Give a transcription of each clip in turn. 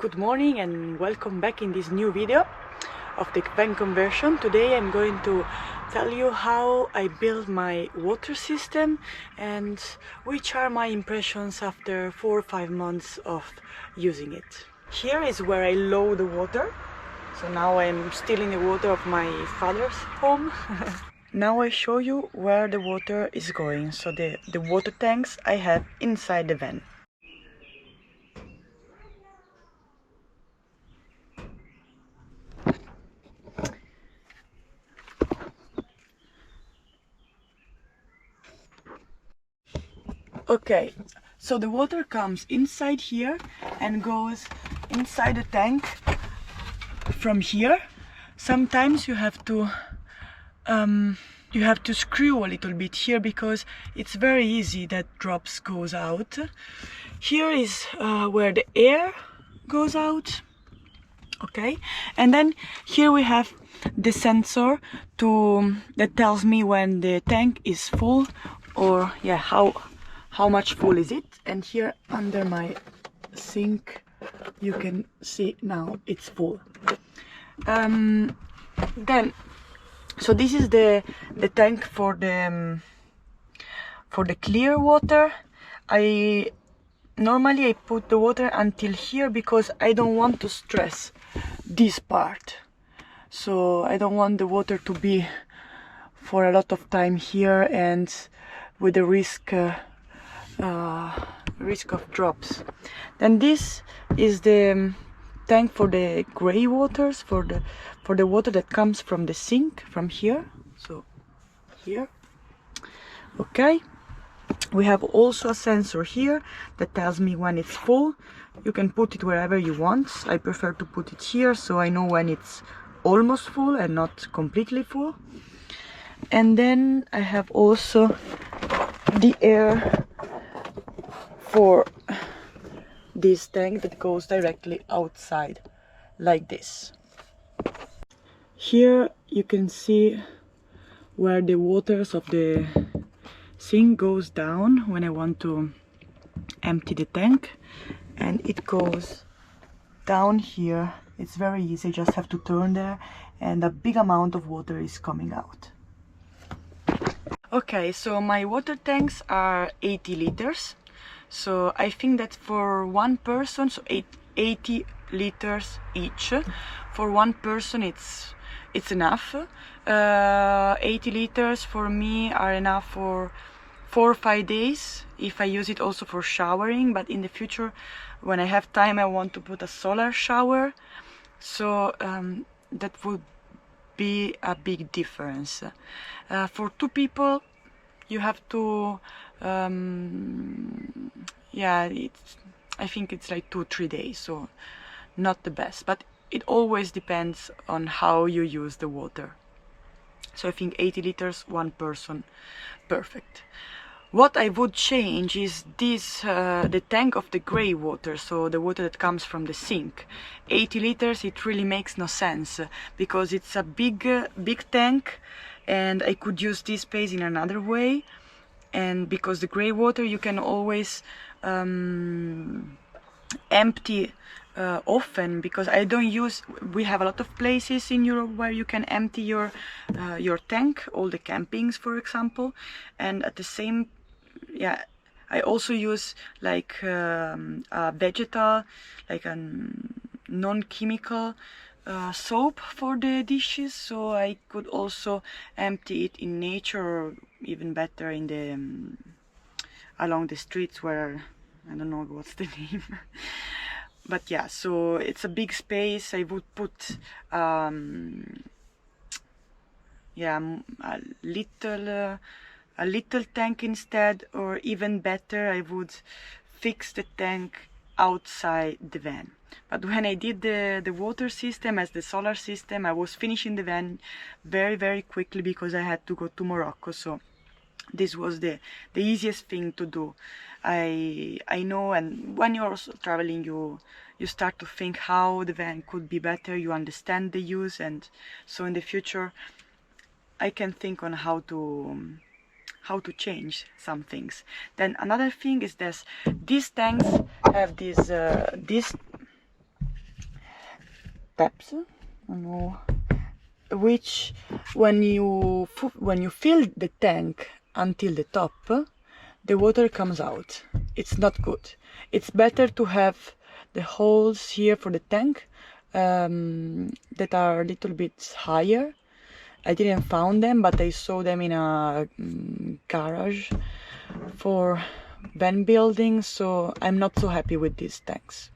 Good morning and welcome back in this new video of the van conversion. Today I'm going to tell you how I built my water system and which are my impressions after 4 or 5 months of using it. Here is where I load the water. So now I'm still in the water of my father's home. Now I show you where the water is going. So the water tanks I have inside the van. Okay, so the water comes inside here and goes inside the tank from here. Sometimes you have to screw a little bit here because it's very easy that drops goes out. Here is where the air goes out. Okay, and then here we have the sensor that tells me when the tank is full, or yeah, how much full is it. And here under my sink you can see now it's full. Then so this is the tank for the clear water. Normally I put the water until here because I don't want to stress this part. So I don't want the water to be for a lot of time here and with the risk of drops. Then this is the tank for the gray waters, for the water that comes from the sink from here. So here, okay. We have also a sensor here that tells me when it's full. You can put it wherever you want. I prefer to put it here so I know when it's almost full and not completely full. And then I have also the air for this tank that goes directly outside like this. Here you can see where the waters of the sink goes down when I want to empty the tank, and it goes down here. It's very easy, you just have to turn there and a big amount of water is coming out. Okay, so my water tanks are 80 liters. So I think that for one person, so 80 liters each, for one person it's enough. 80 liters for me are enough for 4 or 5 days if I use it also for showering, but in the future when I have time I want to put a solar shower, so that would be a big difference. For 2 people you have to yeah, I think it's like 2-3 days, so not the best, but it always depends on how you use the water. So I think 80 liters, one person, perfect. What I would change is this, the tank of the gray water, so the water that comes from the sink. 80 liters, it really makes no sense because it's a big tank and I could use this space in another way. And because the gray water you can always empty often, because I don't use, we have a lot of places in Europe where you can empty your tank, all the campings for example, and at the same, yeah, I also use like a vegetal, like a non-chemical soap for the dishes, so I could also empty it in nature, or even better in the along the streets where I don't know what's the name. But yeah, so it's a big space. I would put yeah, a little tank instead, or even better, I would fix the tank outside the van. But when I did the water system as the solar system, I was finishing the van very quickly because I had to go to Morocco, so this was the easiest thing to do. I know, and when you're also traveling you start to think how the van could be better, you understand the use, and so in the future I can think on how to change some things. Then another thing is this: these tanks have this steps, I don't know, which when you fill the tank until the top, the water comes out. It's not good. It's better to have the holes here for the tank that are a little bit higher. I didn't found them, but I saw them in a garage for van building, so I'm not so happy with these tanks.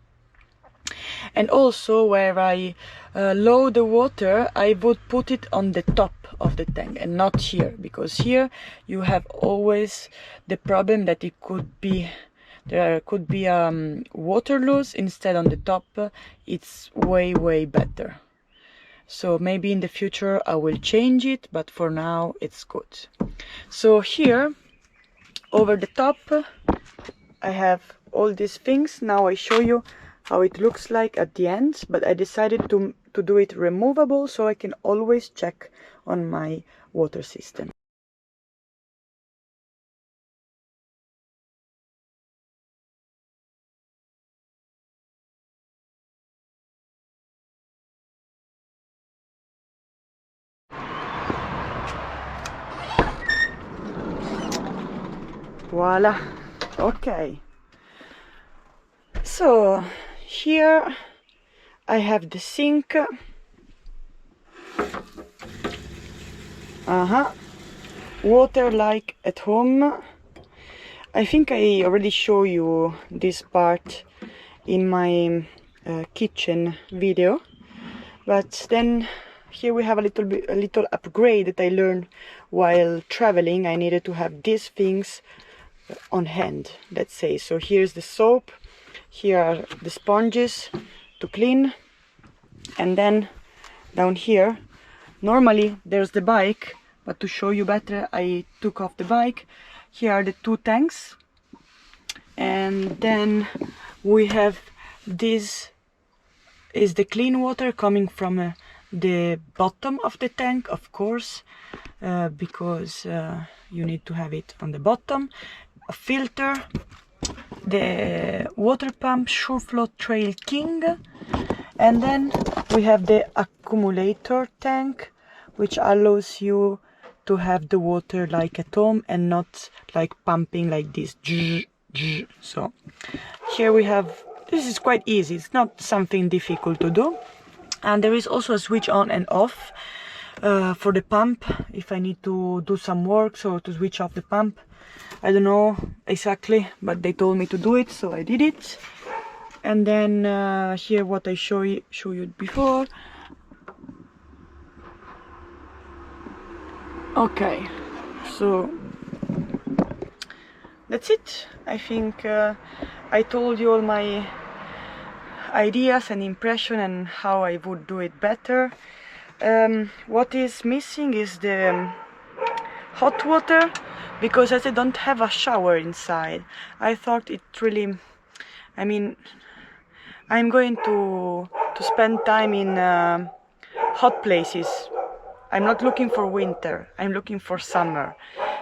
And also, where I load the water, I would put it on the top of the tank and not here, because here you have always the problem that it could be there could be water loss. Instead on the top, it's way better. So maybe in the future I will change it, but for now it's good. So here over the top I have all these things. Now I show you how it looks like at the end, but I decided to do it removable so I can always check on my water system. Voila. Okay, so here I have the sink. Water like at home. I think I already showed you this part in my kitchen video, but then here we have a little upgrade that I learned while traveling. I needed to have these things on hand, let's say. So here's the soap, here are the sponges to clean, and then down here normally there's the bike, but to show you better I took off the bike. Here are the two tanks, and then we have this is the clean water coming from the bottom of the tank, of course, because you need to have it on the bottom. A filter, the water pump SureFlow Trail King, and then we have the accumulator tank, which allows you to have the water like at home and not like pumping like this. So here we have, this is quite easy, it's not something difficult to do. And there is also a switch on and off for the pump if I need to do some work, so to switch off the pump. I don't know exactly, but they told me to do it, so I did it. And then here what I show you before. Okay, so that's it. I think I told you all my ideas and impression and how I would do it better. What is missing is the hot water, because as I don't have a shower inside, I thought it really, I mean, I'm going to spend time in hot places. I'm not looking for winter, I'm looking for summer.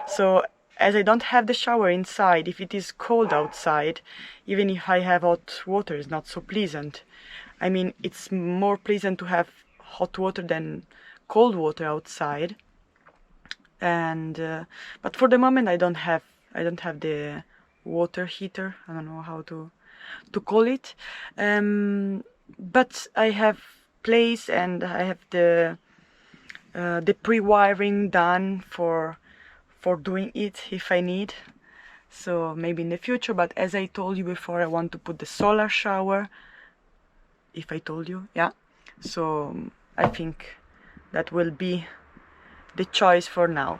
So as I don't have the shower inside, if it is cold outside, even if I have hot water, it's not so pleasant. I mean, it's more pleasant to have hot water than cold water outside. And but for the moment I don't have the water heater. I don't know how to call it. But I have place and I have the pre-wiring done for doing it if I need. So maybe in the future, but as I told you before, I want to put the solar shower, if I told you, yeah. So I think that will be the choice for now.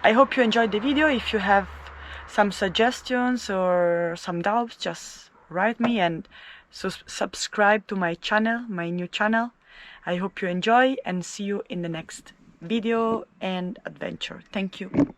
I hope you enjoyed the video. If you have some suggestions or some doubts, just write me, and so subscribe to my channel, my new channel. I hope you enjoy, and see you in the next video and adventure. Thank you.